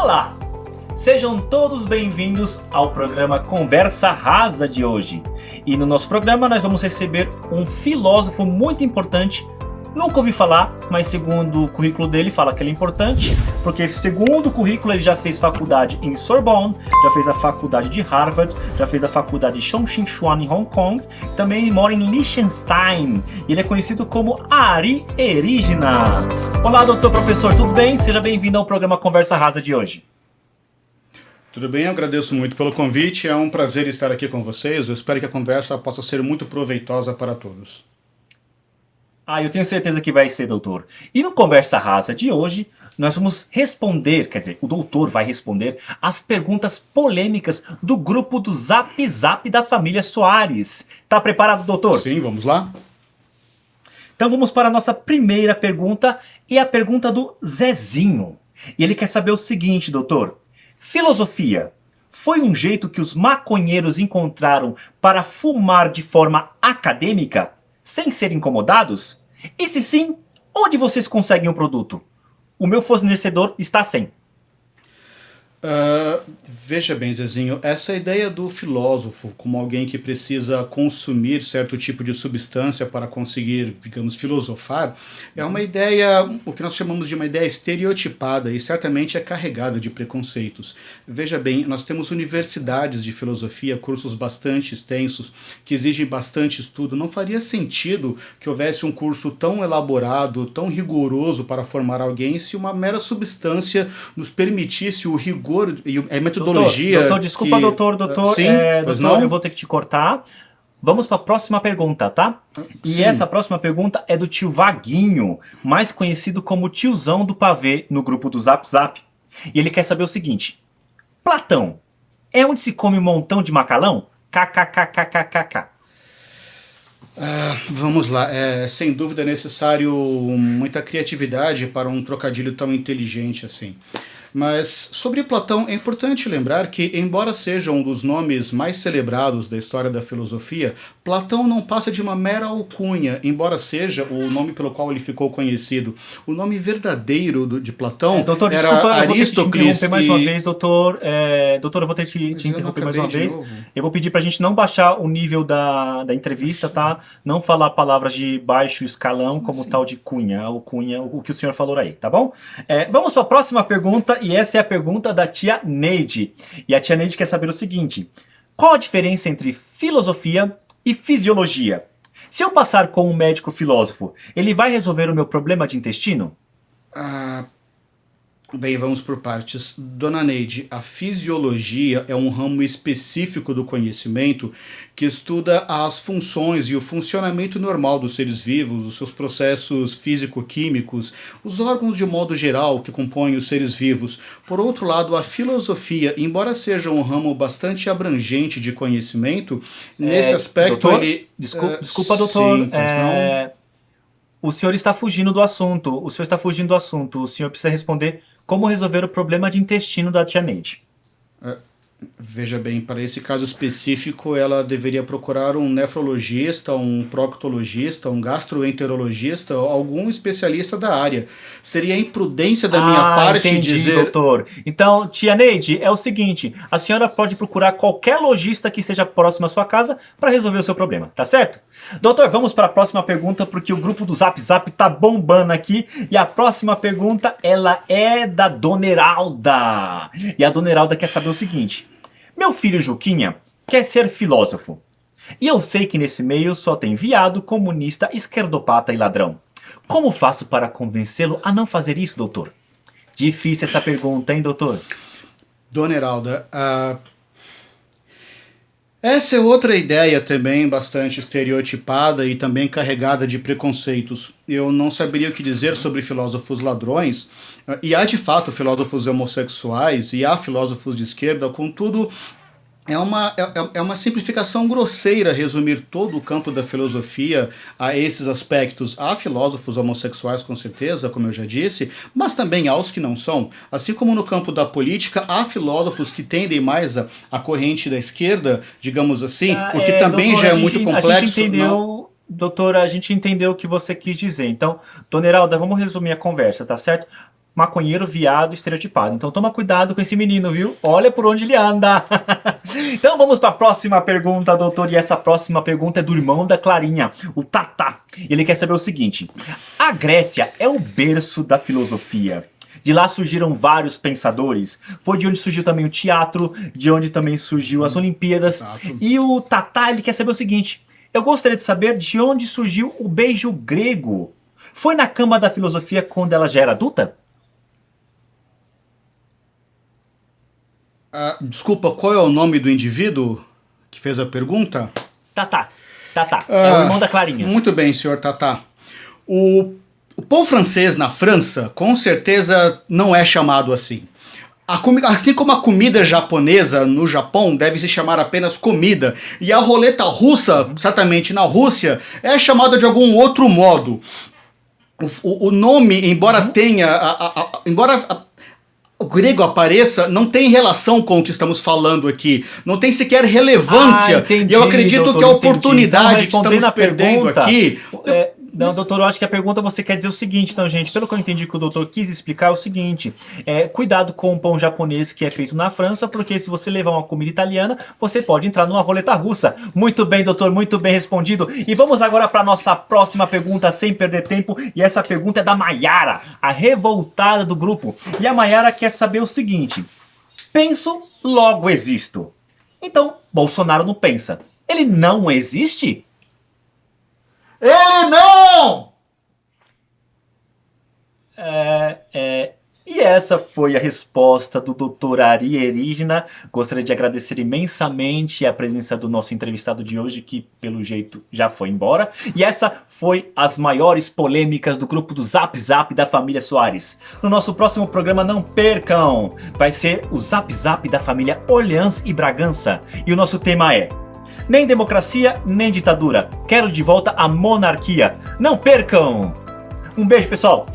Olá! Sejam todos bem-vindos ao programa Conversa Rasa de hoje. E no nosso programa nós vamos receber um filósofo muito importante. Nunca ouvi falar, mas segundo o currículo dele fala que ele é importante, porque segundo o currículo ele já fez faculdade em Sorbonne, já fez a faculdade de Harvard, já fez a faculdade de Chongqing em Hong Kong, também mora em Liechtenstein. E ele é conhecido como Ari Erigena. Olá, doutor professor, tudo bem? Seja bem-vindo ao programa Conversa Rasa de hoje. Tudo bem, eu agradeço muito pelo convite, é um prazer estar aqui com vocês, eu espero que a conversa possa ser muito proveitosa para todos. Eu tenho certeza que vai ser, doutor. E no Conversa Rasa de hoje, nós vamos responder, quer dizer, o doutor vai responder as perguntas polêmicas do grupo do Zap Zap da família Soares. Tá preparado, doutor? Sim, vamos lá? Então vamos para a nossa primeira pergunta, e a pergunta do Zezinho. E ele quer saber o seguinte, doutor. Filosofia foi um jeito que os maconheiros encontraram para fumar de forma acadêmica, sem ser incomodados? E se sim, onde vocês conseguem o produto? O meu fornecedor está sem. Veja bem, Zezinho, essa ideia do filósofo como alguém que precisa consumir certo tipo de substância para conseguir, digamos, filosofar, é uma ideia, o que nós chamamos de uma ideia estereotipada e certamente é carregada de preconceitos. Veja bem, nós temos universidades de filosofia, cursos bastante extensos, que exigem bastante estudo. Não faria sentido que houvesse um curso tão elaborado, tão rigoroso para formar alguém se uma mera substância nos permitisse o rigor e a metodologia... Doutor, desculpa, que... doutor, Sim, doutor, eu vou ter que te cortar. Vamos para a próxima pergunta, tá? E Sim. essa próxima pergunta é do tio Vaguinho, mais conhecido como tiozão do pavê no grupo do Zap Zap. E ele quer saber o seguinte. Platão, é onde se come um montão de macalão? KKKKKK. Vamos lá, sem dúvida é necessário muita criatividade para um trocadilho tão inteligente assim. Mas sobre Platão é importante lembrar que, embora seja um dos nomes mais celebrados da história da filosofia, Platão não passa de uma mera alcunha, embora seja o nome pelo qual ele ficou conhecido. O nome verdadeiro de Platão doutor, era desculpa, Aristócles. Eu vou ter que te interromper mais uma vez, doutor. Doutor, eu vou ter que te interromper mais uma vez. Eu vou pedir pra gente não baixar o nível da entrevista, tá? Não falar palavras de baixo escalão, como tal de cunha, o que o senhor falou aí, tá bom? Vamos para a próxima pergunta, e essa é a pergunta da tia Neide. E a tia Neide quer saber o seguinte. Qual a diferença entre filosofia e fisiologia? Se eu passar com um médico filósofo, ele vai resolver o meu problema de intestino? Bem, vamos por partes. Dona Neide, a fisiologia é um ramo específico do conhecimento que estuda as funções e o funcionamento normal dos seres vivos, os seus processos físico-químicos, os órgãos de modo geral que compõem os seres vivos. Por outro lado, a filosofia, embora seja um ramo bastante abrangente de conhecimento, nesse aspecto doutor, ele... Desculpa, doutor. Sim, não? O senhor está fugindo do assunto. O senhor precisa responder como resolver o problema de intestino da tia Neide. Veja bem, para esse caso específico, ela deveria procurar um nefrologista, um proctologista, um gastroenterologista, algum especialista da área. Seria imprudência da minha parte entendi, dizer... doutor. Então, tia Neide, é o seguinte, a senhora pode procurar qualquer lojista que seja próximo à sua casa para resolver o seu problema, tá certo? Doutor, vamos para a próxima pergunta, porque o grupo do Zap Zap tá bombando aqui, e a próxima pergunta, ela é da Dona Heralda. E a Dona Heralda quer saber o seguinte. Meu filho Juquinha quer ser filósofo. E eu sei que nesse meio só tem viado, comunista, esquerdopata e ladrão. Como faço para convencê-lo a não fazer isso, doutor? Difícil essa pergunta, hein, doutor? Dona Heralda, essa é outra ideia também bastante estereotipada e também carregada de preconceitos. Eu não saberia o que dizer sobre filósofos ladrões, e há de fato filósofos homossexuais, e há filósofos de esquerda, contudo, é uma simplificação grosseira resumir todo o campo da filosofia a esses aspectos. Há filósofos homossexuais, com certeza, como eu já disse, mas também há os que não são. Assim como no campo da política, há filósofos que tendem mais a corrente da esquerda, digamos assim, o que também doutor, já é muito complexo. A gente entendeu, doutora, a gente entendeu o que você quis dizer. Então, Dona Heralda, vamos resumir a conversa, tá certo? maconheiro, viado, estereotipado. Então toma cuidado com esse menino, viu? Olha por onde ele anda. Então vamos para a próxima pergunta, doutor. E essa próxima pergunta é do irmão da Clarinha, o Tatá. Ele quer saber o seguinte: a Grécia é o berço da filosofia. De lá surgiram vários pensadores. Foi de onde surgiu também o teatro, de onde também surgiu as Olimpíadas. Exato. E o Tatá, ele quer saber o seguinte: eu gostaria de saber de onde surgiu o beijo grego. Foi na cama da filosofia quando ela já era adulta? Desculpa, qual é o nome do indivíduo que fez a pergunta? Tatá. Tatá. É o irmão da Clarinha. Muito bem, senhor Tatá. O pão francês na França, com certeza, não é chamado assim. Assim como a comida japonesa no Japão deve se chamar apenas comida, e a roleta russa, certamente na Rússia, é chamada de algum outro modo. O nome, embora tenha... o grego apareça, não tem relação com o que estamos falando aqui. Não tem sequer relevância. Entendi, e eu acredito doutor, que a oportunidade então, que estamos perdendo aqui... Não, doutor, eu acho que a pergunta você quer dizer o seguinte, então, gente, pelo que eu entendi que o doutor quis explicar é o seguinte: cuidado com o pão japonês que é feito na França, porque se você levar uma comida italiana, você pode entrar numa roleta russa. Muito bem, doutor, muito bem respondido. E vamos agora para nossa próxima pergunta, sem perder tempo, e essa pergunta é da Maiara, a revoltada do grupo. E a Maiara quer saber o seguinte: penso, logo existo. Então, Bolsonaro não pensa. Ele não existe? Ele não! E essa foi a resposta do Dr. Ari Erigena. Gostaria de agradecer imensamente a presença do nosso entrevistado de hoje, que pelo jeito já foi embora. E essa foi as maiores polêmicas do grupo do Zap Zap da família Soares. No nosso próximo programa, não percam, vai ser o Zap Zap da família Orleans e Bragança. E o nosso tema é: nem democracia, nem ditadura. Quero de volta a monarquia. Não percam! Um beijo, pessoal!